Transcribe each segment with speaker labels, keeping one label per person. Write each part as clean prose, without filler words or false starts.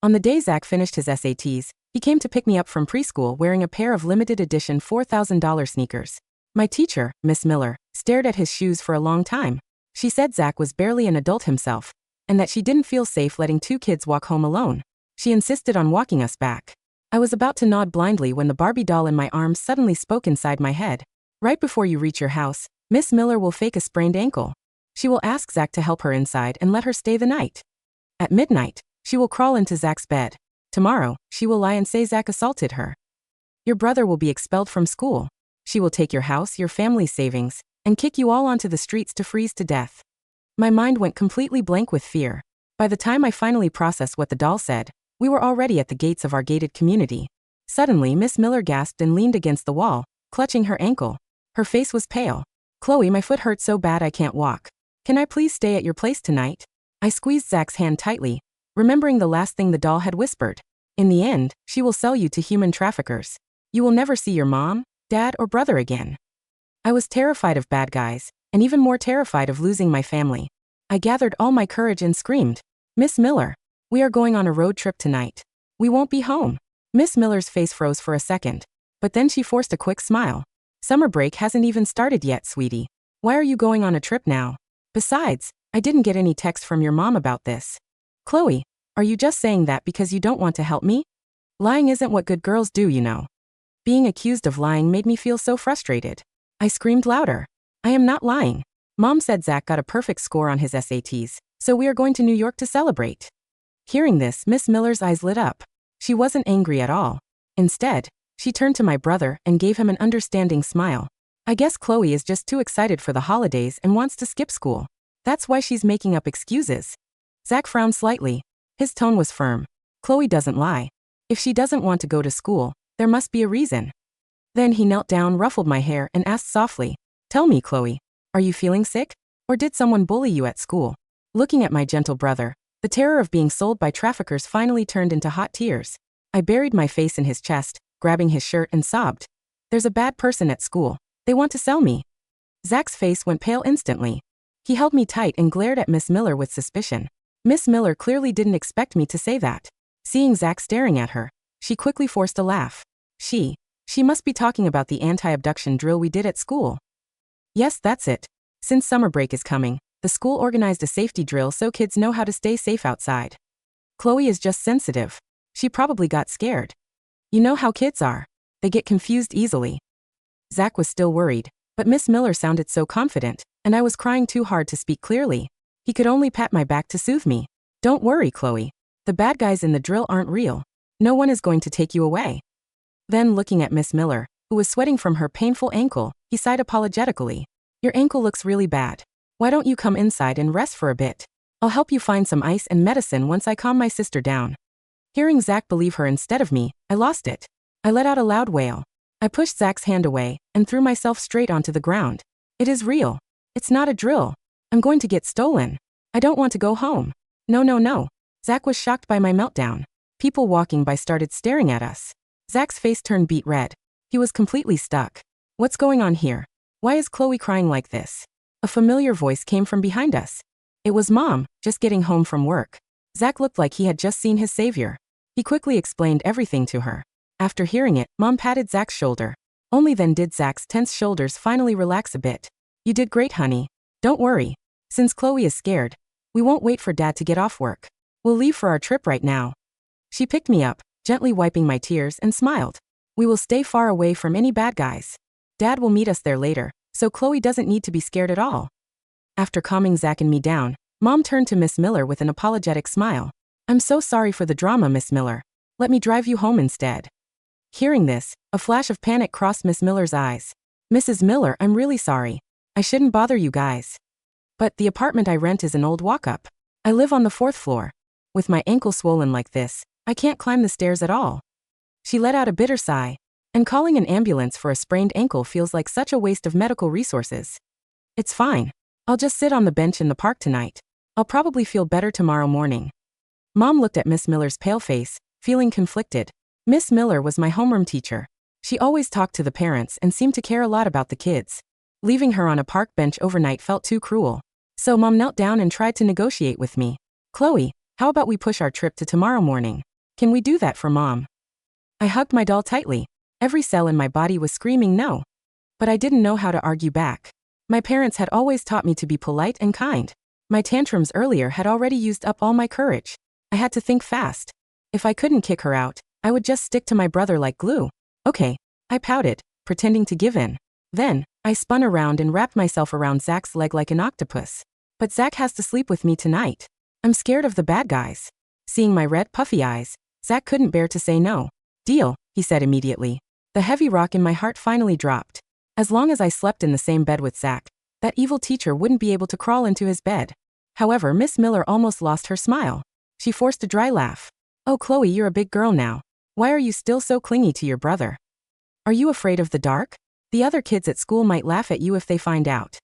Speaker 1: On the day Zach finished his SATs, he came to pick me up from preschool wearing a pair of limited edition $4,000 sneakers. My teacher, Miss Miller, stared at his shoes for a long time. She said Zach was barely an adult himself, and that she didn't feel safe letting two kids walk home alone. She insisted on walking us back. I was about to nod blindly when the Barbie doll in my arms suddenly spoke inside my head. Right before you reach your house, Miss Miller will fake a sprained ankle. She will ask Zach to help her inside and let her stay the night. At midnight, she will crawl into Zach's bed. Tomorrow, she will lie and say Zach assaulted her. Your brother will be expelled from school. She will take your house, your family's savings, and kick you all onto the streets to freeze to death. My mind went completely blank with fear. By the time I finally processed what the doll said, we were already at the gates of our gated community. Suddenly, Miss Miller gasped and leaned against the wall, clutching her ankle. Her face was pale. Chloe, my foot hurts so bad I can't walk. Can I please stay at your place tonight? I squeezed Zach's hand tightly, remembering the last thing the doll had whispered. In the end, she will sell you to human traffickers. You will never see your mom, dad, or brother again. I was terrified of bad guys, and even more terrified of losing my family. I gathered all my courage and screamed, Miss Miller, we are going on a road trip tonight. We won't be home. Miss Miller's face froze for a second, but then she forced a quick smile. Summer break hasn't even started yet, sweetie. Why are you going on a trip now? Besides, I didn't get any text from your mom about this. Chloe, are you just saying that because you don't want to help me? Lying isn't what good girls do, you know. Being accused of lying made me feel so frustrated. I screamed louder. I am not lying. Mom said Zach got a perfect score on his SATs, so we are going to New York to celebrate. Hearing this, Miss Miller's eyes lit up. She wasn't angry at all. Instead, she turned to my brother and gave him an understanding smile. I guess Chloe is just too excited for the holidays and wants to skip school. That's why she's making up excuses. Zach frowned slightly. His tone was firm. Chloe doesn't lie. If she doesn't want to go to school, there must be a reason. Then he knelt down, ruffled my hair, and asked softly, Tell me, Chloe, are you feeling sick? Or did someone bully you at school? Looking at my gentle brother, the terror of being sold by traffickers finally turned into hot tears. I buried my face in his chest, grabbing his shirt, and sobbed. There's a bad person at school. They want to sell me. Zach's face went pale instantly. He held me tight and glared at Miss Miller with suspicion. Miss Miller clearly didn't expect me to say that. Seeing Zach staring at her, she quickly forced a laugh. She must be talking about the anti-abduction drill we did at school. Yes, that's it. Since summer break is coming, the school organized a safety drill so kids know how to stay safe outside. Chloe is just sensitive. She probably got scared. You know how kids are. They get confused easily. Zach was still worried, but Miss Miller sounded so confident, and I was crying too hard to speak clearly. He could only pat my back to soothe me. Don't worry, Chloe. The bad guys in the drill aren't real. No one is going to take you away. Then, looking at Miss Miller, who was sweating from her painful ankle, he sighed apologetically. Your ankle looks really bad. Why don't you come inside and rest for a bit? I'll help you find some ice and medicine once I calm my sister down. Hearing Zach believe her instead of me, I lost it. I let out a loud wail. I pushed Zach's hand away and threw myself straight onto the ground. It is real. It's not a drill. I'm going to get stolen. I don't want to go home. No, no, no. Zach was shocked by my meltdown. People walking by started staring at us. Zach's face turned beet red. He was completely stuck. What's going on here? Why is Chloe crying like this? A familiar voice came from behind us. It was Mom, just getting home from work. Zach looked like he had just seen his savior. He quickly explained everything to her. After hearing it, Mom patted Zach's shoulder. Only then did Zach's tense shoulders finally relax a bit. You did great, honey. Don't worry. Since Chloe is scared, we won't wait for Dad to get off work. We'll leave for our trip right now. She picked me up, gently wiping my tears, and smiled. We will stay far away from any bad guys. Dad will meet us there later, so Chloe doesn't need to be scared at all. After calming Zach and me down, Mom turned to Miss Miller with an apologetic smile. I'm so sorry for the drama, Miss Miller. Let me drive you home instead. Hearing this, a flash of panic crossed Miss Miller's eyes. Mrs. Miller, I'm really sorry. I shouldn't bother you guys. But the apartment I rent is an old walk-up. I live on the 4th floor. With my ankle swollen like this, I can't climb the stairs at all. She let out a bitter sigh. And calling an ambulance for a sprained ankle feels like such a waste of medical resources. It's fine. I'll just sit on the bench in the park tonight. I'll probably feel better tomorrow morning. Mom looked at Miss Miller's pale face, feeling conflicted. Miss Miller was my homeroom teacher. She always talked to the parents and seemed to care a lot about the kids. Leaving her on a park bench overnight felt too cruel. So Mom knelt down and tried to negotiate with me. Chloe, how about we push our trip to tomorrow morning? Can we do that for Mom? I hugged my doll tightly. Every cell in my body was screaming no. But I didn't know how to argue back. My parents had always taught me to be polite and kind. My tantrums earlier had already used up all my courage. I had to think fast. If I couldn't kick her out, I would just stick to my brother like glue. Okay, I pouted, pretending to give in. Then, I spun around and wrapped myself around Zach's leg like an octopus. But Zach has to sleep with me tonight. I'm scared of the bad guys. Seeing my red, puffy eyes, Zach couldn't bear to say no. Deal, he said immediately. The heavy rock in my heart finally dropped. As long as I slept in the same bed with Zach, that evil teacher wouldn't be able to crawl into his bed. However, Miss Miller almost lost her smile. She forced a dry laugh. Oh, Chloe, you're a big girl now. Why are you still so clingy to your brother? Are you afraid of the dark? The other kids at school might laugh at you if they find out.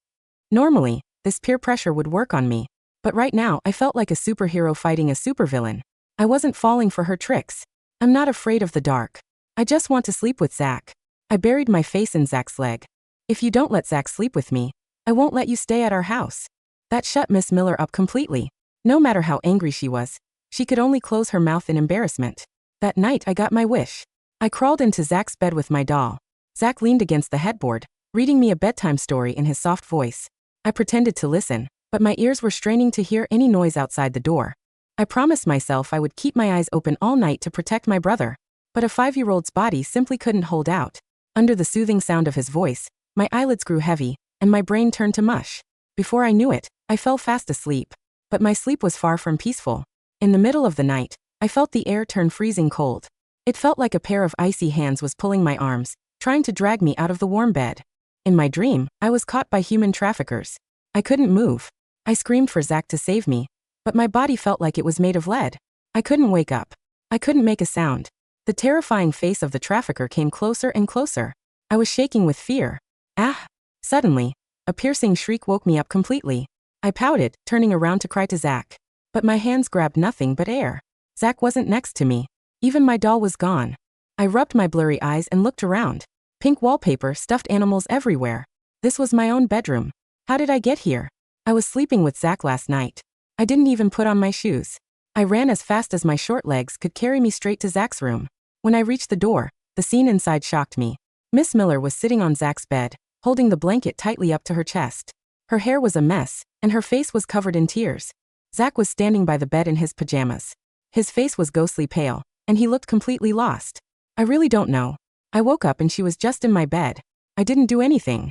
Speaker 1: Normally, this peer pressure would work on me. But right now, I felt like a superhero fighting a supervillain. I wasn't falling for her tricks. I'm not afraid of the dark. I just want to sleep with Zach. I buried my face in Zach's leg. If you don't let Zach sleep with me, I won't let you stay at our house. That shut Miss Miller up completely. No matter how angry she was, she could only close her mouth in embarrassment. That night I got my wish. I crawled into Zach's bed with my doll. Zach leaned against the headboard, reading me a bedtime story in his soft voice. I pretended to listen, but my ears were straining to hear any noise outside the door. I promised myself I would keep my eyes open all night to protect my brother. But a 5-year-old's body simply couldn't hold out. Under the soothing sound of his voice, my eyelids grew heavy, and my brain turned to mush. Before I knew it, I fell fast asleep. But my sleep was far from peaceful. In the middle of the night, I felt the air turn freezing cold. It felt like a pair of icy hands was pulling my arms, trying to drag me out of the warm bed. In my dream, I was caught by human traffickers. I couldn't move. I screamed for Zach to save me, but my body felt like it was made of lead. I couldn't wake up. I couldn't make a sound. The terrifying face of the trafficker came closer and closer. I was shaking with fear. Ah! Suddenly, a piercing shriek woke me up completely. I pouted, turning around to cry to Zach. But my hands grabbed nothing but air. Zach wasn't next to me. Even my doll was gone. I rubbed my blurry eyes and looked around. Pink wallpaper, stuffed animals everywhere. This was my own bedroom. How did I get here? I was sleeping with Zach last night. I didn't even put on my shoes. I ran as fast as my short legs could carry me straight to Zach's room. When I reached the door, the scene inside shocked me. Miss Miller was sitting on Zach's bed, holding the blanket tightly up to her chest. Her hair was a mess, and her face was covered in tears. Zach was standing by the bed in his pajamas. His face was ghostly pale, and he looked completely lost. I really don't know. I woke up and she was just in my bed. I didn't do anything.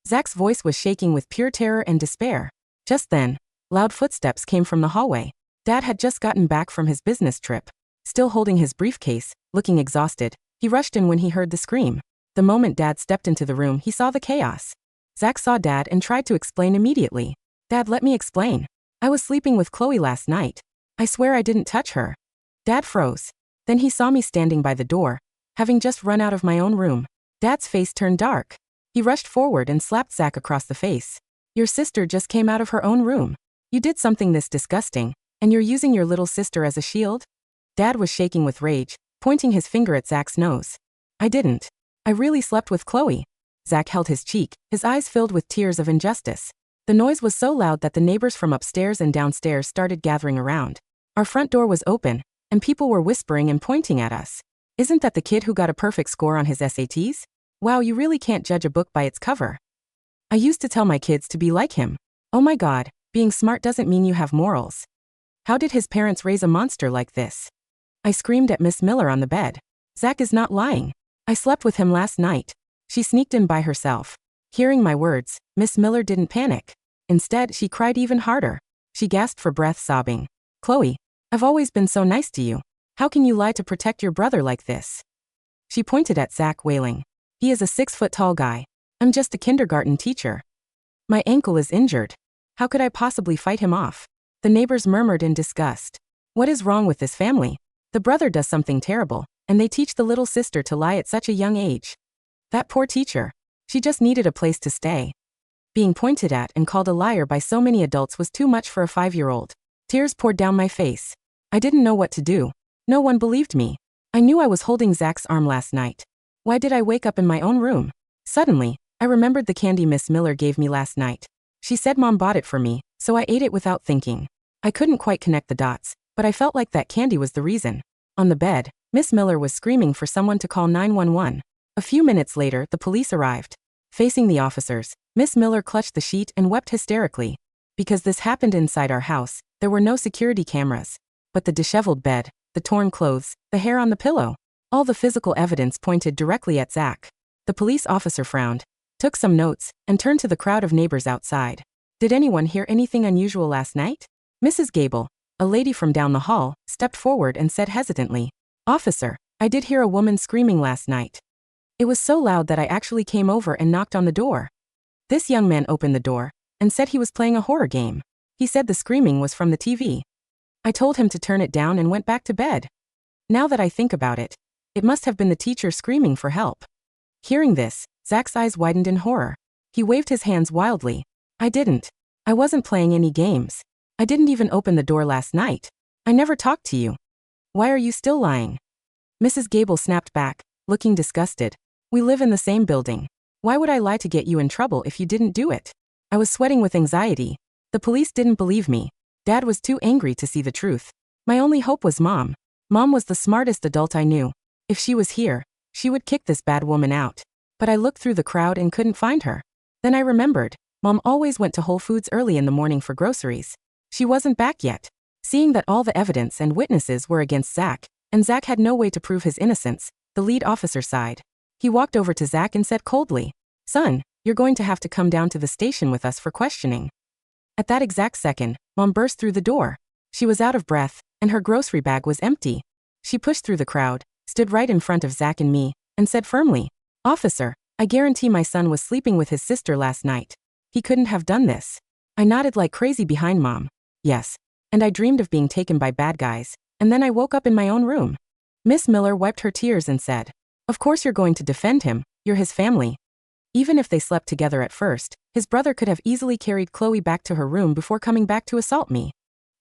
Speaker 1: Zach's voice was shaking with pure terror and despair. Just then, loud footsteps came from the hallway. Dad had just gotten back from his business trip. Still holding his briefcase, looking exhausted, he rushed in when he heard the scream. The moment Dad stepped into the room, he saw the chaos. Zach saw Dad and tried to explain immediately. Dad, let me explain. I was sleeping with Chloe last night. I swear I didn't touch her. Dad froze. Then he saw me standing by the door, having just run out of my own room. Dad's face turned dark. He rushed forward and slapped Zach across the face. Your sister just came out of her own room. You did something this disgusting, and you're using your little sister as a shield? Dad was shaking with rage, pointing his finger at Zach's nose. I didn't. I really slept with Chloe. Zach held his cheek, his eyes filled with tears of injustice. The noise was so loud that the neighbors from upstairs and downstairs started gathering around. Our front door was open, and people were whispering and pointing at us. Isn't that the kid who got a perfect score on his SATs? Wow, you really can't judge a book by its cover. I used to tell my kids to be like him. Oh my God, being smart doesn't mean you have morals. How did his parents raise a monster like this? I screamed at Miss Miller on the bed. Zach is not lying. I slept with him last night. She sneaked in by herself. Hearing my words, Miss Miller didn't panic. Instead, she cried even harder. She gasped for breath, sobbing. Chloe, I've always been so nice to you. How can you lie to protect your brother like this? She pointed at Zach, wailing. He is a 6-foot-tall guy. I'm just a kindergarten teacher. My ankle is injured. How could I possibly fight him off? The neighbors murmured in disgust. What is wrong with this family? The brother does something terrible, and they teach the little sister to lie at such a young age. That poor teacher. She just needed a place to stay. Being pointed at and called a liar by so many adults was too much for a 5-year-old. Tears poured down my face. I didn't know what to do. No one believed me. I knew I was holding Zach's arm last night. Why did I wake up in my own room? Suddenly, I remembered the candy Miss Miller gave me last night. She said Mom bought it for me, so I ate it without thinking. I couldn't quite connect the dots, but I felt like that candy was the reason. On the bed, Miss Miller was screaming for someone to call 911. A few minutes later, the police arrived. Facing the officers, Miss Miller clutched the sheet and wept hysterically. Because this happened inside our house, there were no security cameras. But the disheveled bed, the torn clothes, the hair on the pillow, all the physical evidence pointed directly at Zach. The police officer frowned, took some notes, and turned to the crowd of neighbors outside. Did anyone hear anything unusual last night? Mrs. Gable, a lady from down the hall, stepped forward and said hesitantly, "Officer, I did hear a woman screaming last night. It was so loud that I actually came over and knocked on the door." This young man opened the door and said he was playing a horror game. He said the screaming was from the TV. I told him to turn it down and went back to bed. Now that I think about it, it must have been the teacher screaming for help. Hearing this, Zach's eyes widened in horror. He waved his hands wildly. I didn't. I wasn't playing any games. I didn't even open the door last night. I never talked to you. Why are you still lying? Mrs. Gable snapped back, looking disgusted. We live in the same building. Why would I lie to get you in trouble if you didn't do it? I was sweating with anxiety. The police didn't believe me. Dad was too angry to see the truth. My only hope was Mom. Mom was the smartest adult I knew. If she was here, she would kick this bad woman out. But I looked through the crowd and couldn't find her. Then I remembered, Mom always went to Whole Foods early in the morning for groceries. She wasn't back yet. Seeing that all the evidence and witnesses were against Zach, and Zach had no way to prove his innocence, the lead officer sighed. He walked over to Zach and said coldly, "Son, you're going to have to come down to the station with us for questioning." At that exact second, Mom burst through the door. She was out of breath, and her grocery bag was empty. She pushed through the crowd, stood right in front of Zach and me, and said firmly, "Officer, I guarantee my son was sleeping with his sister last night. He couldn't have done this." I nodded like crazy behind Mom. Yes. And I dreamed of being taken by bad guys, and then I woke up in my own room. Miss Miller wiped her tears and said, "Of course you're going to defend him, you're his family." Even if they slept together at first, his brother could have easily carried Chloe back to her room before coming back to assault me.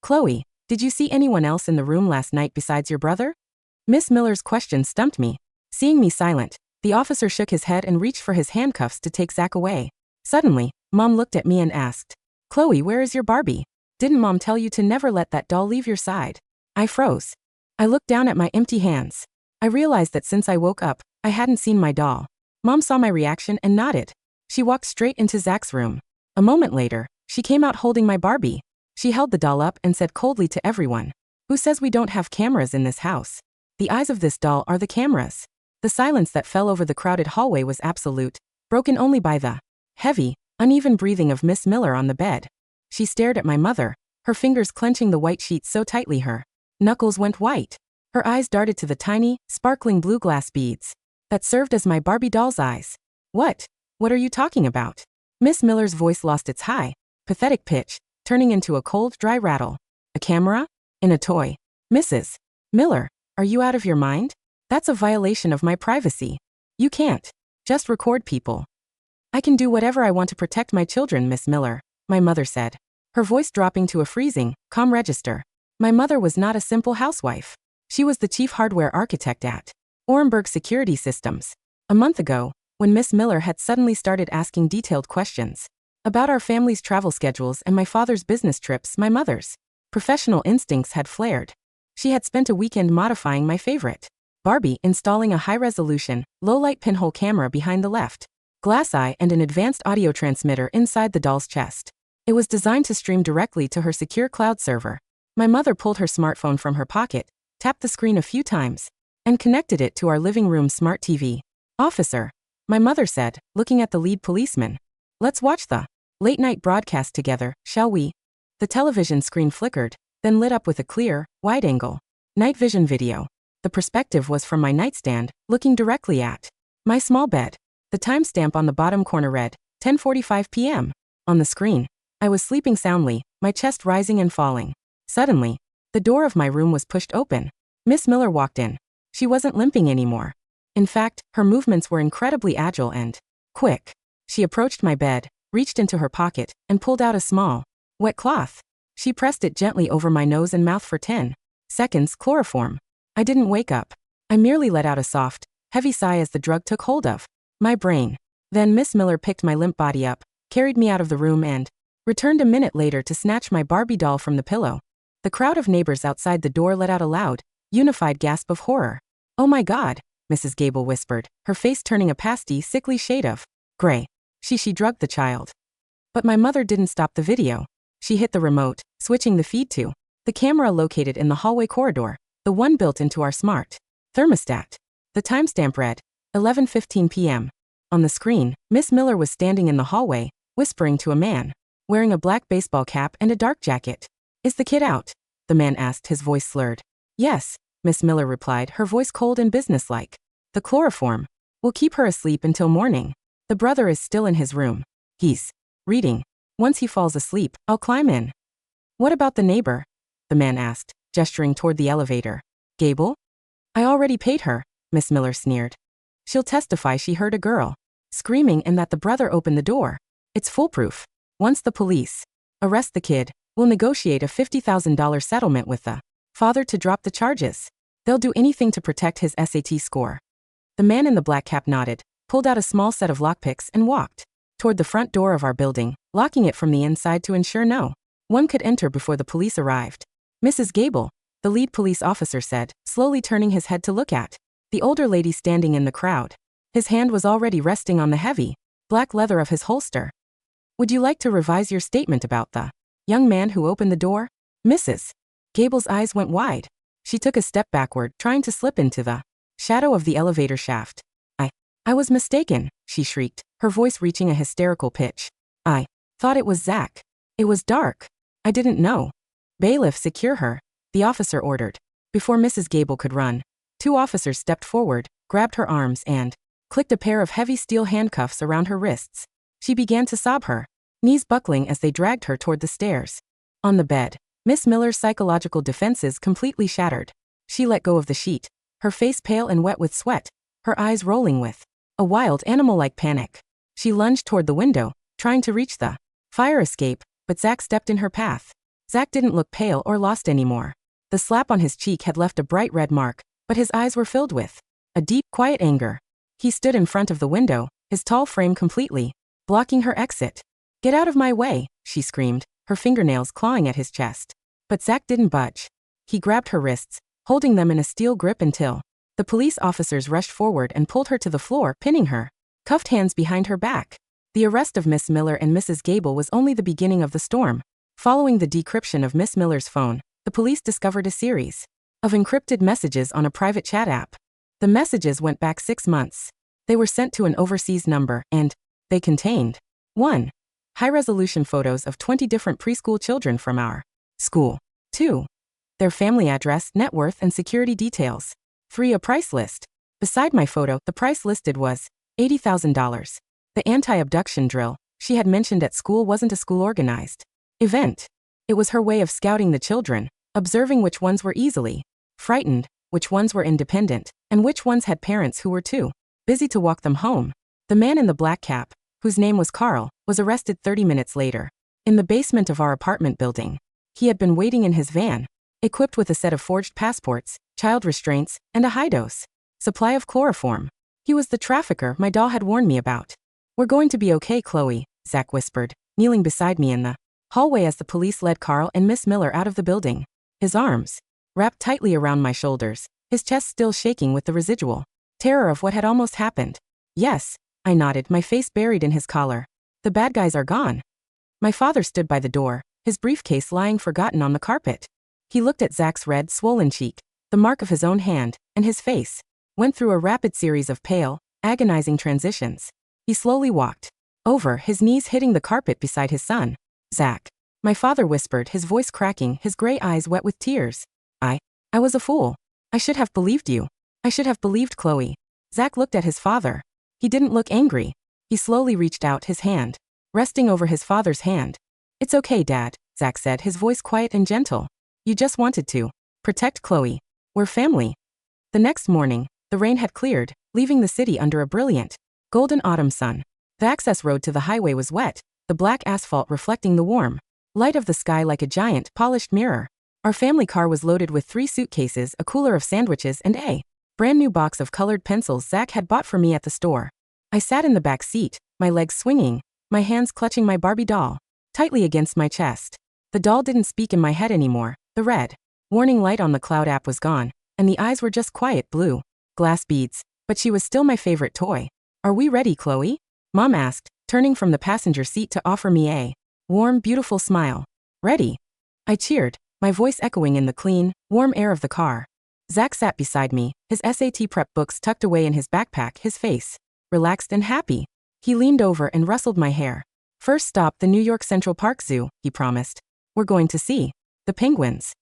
Speaker 1: "Chloe, did you see anyone else in the room last night besides your brother?" Miss Miller's question stumped me. Seeing me silent, the officer shook his head and reached for his handcuffs to take Zach away. Suddenly, Mom looked at me and asked, "Chloe, where is your Barbie? Didn't Mom tell you to never let that doll leave your side?" I froze. I looked down at my empty hands. I realized that since I woke up, I hadn't seen my doll. Mom saw my reaction and nodded. She walked straight into Zach's room. A moment later, she came out holding my Barbie. She held the doll up and said coldly to everyone, "Who says we don't have cameras in this house? The eyes of this doll are the cameras." The silence that fell over the crowded hallway was absolute, broken only by the heavy, uneven breathing of Miss Miller on the bed. She stared at my mother, her fingers clenching the white sheet so tightly her knuckles went white. Her eyes darted to the tiny, sparkling blue glass beads that served as my Barbie doll's eyes. What are you talking about?" Miss Miller's voice lost its high, pathetic pitch, turning into a cold, dry rattle. "A camera? In a toy? Mrs. Miller, are you out of your mind? That's a violation of my privacy. You can't just record people." "I can do whatever I want to protect my children, Miss Miller," my mother said, her voice dropping to a freezing, calm register. My mother was not a simple housewife. She was the chief hardware architect at Orenberg Security Systems. A month ago, when Miss Miller had suddenly started asking detailed questions about our family's travel schedules and my father's business trips, my mother's professional instincts had flared. She had spent a weekend modifying my favorite Barbie, installing a high-resolution, low-light pinhole camera behind the left glass eye and an advanced audio transmitter inside the doll's chest. It was designed to stream directly to her secure cloud server. My mother pulled her smartphone from her pocket, tapped the screen a few times, and connected it to our living room smart TV. "Officer," my mother said, looking at the lead policeman, "let's watch the late-night broadcast together, shall we?" The television screen flickered, then lit up with a clear, wide-angle night vision video. The perspective was from my nightstand, looking directly at my small bed. The timestamp on the bottom corner read, 10:45 p.m. On the screen, I was sleeping soundly, my chest rising and falling. Suddenly, the door of my room was pushed open. Miss Miller walked in. She wasn't limping anymore. In fact, her movements were incredibly agile and quick. She approached my bed, reached into her pocket, and pulled out a small, wet cloth. She pressed it gently over my nose and mouth for 10 seconds, chloroform. I didn't wake up. I merely let out a soft, heavy sigh as the drug took hold of my brain. Then Miss Miller picked my limp body up, carried me out of the room and returned a minute later to snatch my Barbie doll from the pillow. The crowd of neighbors outside the door let out a loud, Unified gasp of horror. "Oh my God," Mrs. Gable whispered, her face turning a pasty, sickly shade of gray. She drugged the child. But my mother didn't stop the video. She hit the remote, switching the feed to the camera located in the hallway corridor, the one built into our smart thermostat. The timestamp read 11:15 p.m. On the screen, Miss Miller was standing in the hallway, whispering to a man, wearing a black baseball cap and a dark jacket. "Is the kid out?" the man asked, his voice slurred. "Yes," Miss Miller replied, her voice cold and businesslike. "The chloroform. We'll keep her asleep until morning. The brother is still in his room. He's reading. Once he falls asleep, I'll climb in." "What about the neighbor?" the man asked, gesturing toward the elevator. "Gable? I already paid her," Miss Miller sneered. "She'll testify she heard a girl screaming and that the brother opened the door. It's foolproof. Once the police arrest the kid, we'll negotiate a $50,000 settlement with the father to drop the charges. They'll do anything to protect his SAT score." The man in the black cap nodded, pulled out a small set of lockpicks and walked toward the front door of our building, locking it from the inside to ensure no one could enter before the police arrived. "Mrs. Gable," the lead police officer said, slowly turning his head to look at the older lady standing in the crowd. His hand was already resting on the heavy black leather of his holster. "Would you like to revise your statement about the young man who opened the door?" Mrs. Gable's eyes went wide. She took a step backward, trying to slip into the shadow of the elevator shaft. I was mistaken," she shrieked, her voice reaching a hysterical pitch. "I thought it was Zach. It was dark. I didn't know." "Bailiff, secure her," the officer ordered. Before Mrs. Gable could run, two officers stepped forward, grabbed her arms and clicked a pair of heavy steel handcuffs around her wrists. She began to sob, her knees buckling as they dragged her toward the stairs. On the bed, Miss Miller's psychological defenses completely shattered. She let go of the sheet, her face pale and wet with sweat, her eyes rolling with a wild animal-like panic. She lunged toward the window, trying to reach the fire escape, but Zach stepped in her path. Zach didn't look pale or lost anymore. The slap on his cheek had left a bright red mark, but his eyes were filled with a deep, quiet anger. He stood in front of the window, his tall frame completely blocking her exit. "Get out of my way," she screamed, her fingernails clawing at his chest. But Zach didn't budge. He grabbed her wrists, holding them in a steel grip until the police officers rushed forward and pulled her to the floor, pinning her cuffed hands behind her back. The arrest of Miss Miller and Mrs. Gable was only the beginning of the storm. Following the decryption of Miss Miller's phone, the police discovered a series of encrypted messages on a private chat app. The messages went back 6 months. They were sent to an overseas number, and they contained 1. High-resolution photos of 20 different preschool children from our school. 2. Their family address, net worth, and security details. 3. A price list. Beside my photo, the price listed was $80,000. The anti-abduction drill she had mentioned at school wasn't a school-organized event. It was her way of scouting the children, observing which ones were easily frightened, which ones were independent, and which ones had parents who were too busy to walk them home. The man in the black cap, whose name was Carl, was arrested 30 minutes later. In the basement of our apartment building. He had been waiting in his van, equipped with a set of forged passports, child restraints, and a high-dose supply of chloroform. He was the trafficker my doll had warned me about. "We're going to be okay, Chloe," Zach whispered, kneeling beside me in the hallway as the police led Carl and Miss Miller out of the building. His arms wrapped tightly around my shoulders, his chest still shaking with the residual terror of what had almost happened. "Yes," I nodded, my face buried in his collar. "The bad guys are gone." My father stood by the door, his briefcase lying forgotten on the carpet. He looked at Zach's red, swollen cheek, the mark of his own hand, and his face went through a rapid series of pale, agonizing transitions. He slowly walked over, his knees hitting the carpet beside his son. "Zach," my father whispered, his voice cracking, his gray eyes wet with tears. I was a fool. I should have believed you. I should have believed Chloe." Zach looked at his father. He didn't look angry. He slowly reached out his hand, resting over his father's hand. "It's okay, Dad," Zach said, his voice quiet and gentle. "You just wanted to protect Chloe. We're family." The next morning, the rain had cleared, leaving the city under a brilliant, golden autumn sun. The access road to the highway was wet, the black asphalt reflecting the warm light of the sky like a giant, polished mirror. Our family car was loaded with 3 suitcases, a cooler of sandwiches, and a brand new box of colored pencils Zach had bought for me at the store. I sat in the back seat, my legs swinging, my hands clutching my Barbie doll tightly against my chest. The doll didn't speak in my head anymore. The red warning light on the cloud app was gone, and the eyes were just quiet blue. Glass beads. But she was still my favorite toy. Are we ready, Chloe? Mom asked, turning from the passenger seat to offer me a warm, beautiful smile. Ready? I cheered, my voice echoing in the clean, warm air of the car. Zach sat beside me, his SAT prep books tucked away in his backpack, his face relaxed and happy. He leaned over and rustled my hair. First stop, the New York Central Park Zoo, he promised. We're going to see the penguins.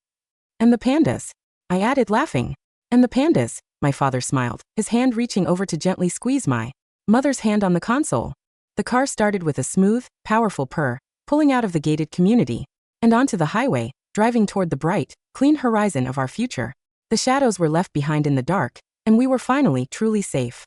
Speaker 1: And the pandas, I added, laughing. And the pandas, my father smiled, his hand reaching over to gently squeeze my mother's hand on the console. The car started with a smooth, powerful purr, pulling out of the gated community and onto the highway, driving toward the bright, clean horizon of our future. The shadows were left behind in the dark, and we were finally truly safe.